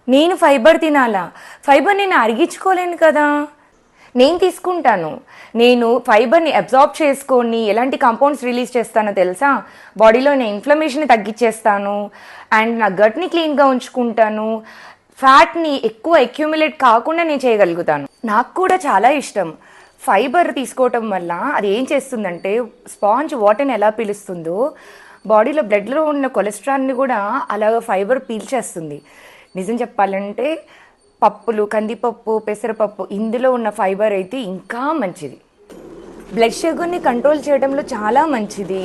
నేను ఫైబర్ తినాలా? ఫైబర్ నేను అరిగించుకోలేను కదా. నేను తీసుకుంటాను. నేను ఫైబర్ని అబ్జార్బ్ చేసుకొని ఎలాంటి కాంపౌండ్స్ రిలీజ్ చేస్తానో తెలుసా? బాడీలో నేను ఇన్ఫ్లమేషన్ తగ్గించేస్తాను అండ్ నా గట్ని క్లీన్గా ఉంచుకుంటాను. ఫ్యాట్ని ఎక్కువ అక్యూములేట్ కాకుండా నేను చేయగలుగుతాను. నాకు కూడా చాలా ఇష్టం. ఫైబర్ తీసుకోవటం వల్ల అది ఏం చేస్తుందంటే స్పాంజ్ వాటర్ని ఎలా పీలుస్తుందో బాడీలో బ్లడ్లో ఉన్న కొలెస్ట్రాల్ని కూడా అలాగ ఫైబర్ పీల్చేస్తుంది. నిజం చెప్పాలంటే పప్పులు, కందిపప్పు, పెసరపప్పు ఇందులో ఉన్న ఫైబర్ అయితే ఇంకా మంచిది. బ్లడ్ షుగర్ని కంట్రోల్ చేయడంలో చాలా మంచిది.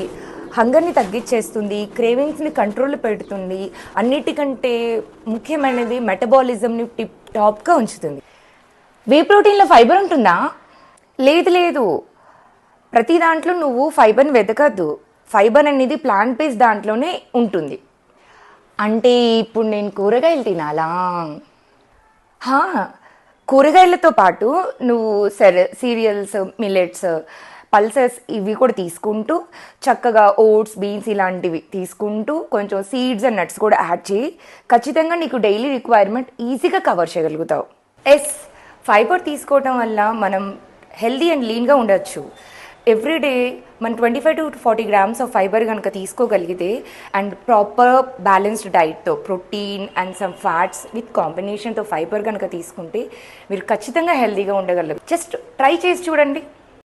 హంగర్ని తగ్గించేస్తుంది, క్రేవింగ్స్ని కంట్రోల్ పెడుతుంది. అన్నిటికంటే ముఖ్యమైనది మెటబాలిజంని టిప్ టాప్గా ఉంచుతుంది. వే ప్రోటీన్లో ఫైబర్ ఉంటుందా? లేదు లేదు. ప్రతి దాంట్లో నువ్వు ఫైబర్ని వెతకద్దు. ఫైబర్ అనేది ప్లాంట్ బేస్డ్ దాంట్లోనే ఉంటుంది. అంటే ఇప్పుడు నేను కూరగాయలు తినాలా? కూరగాయలతో పాటు నువ్వు సీరియల్స్, మిల్లెట్స్, పల్సెస్ ఇవి కూడా తీసుకుంటూ చక్కగా ఓట్స్, బీన్స్ ఇలాంటివి తీసుకుంటూ కొంచెం సీడ్స్ అండ్ నట్స్ కూడా యాడ్ చేయి. ఖచ్చితంగా నీకు డైలీ రిక్వైర్మెంట్ ఈజీగా కవర్ చేయగలుగుతావు. ఫైబర్ తీసుకోవటం వల్ల మనం హెల్దీ అండ్ లీన్గా ఉండొచ్చు. ఎవ్రీడే మనం 25 to 40 grams ఆఫ్ ఫైబర్ కనుక తీసుకోగలిగితే అండ్ ప్రాపర్ బ్యాలెన్స్డ్ డైట్తో protein and some fats with కాంబినేషన్తో ఫైబర్ కనుక తీసుకుంటే మీరు ఖచ్చితంగా హెల్దీగా ఉండగలరు. జస్ట్ ట్రై చేసి చూడండి.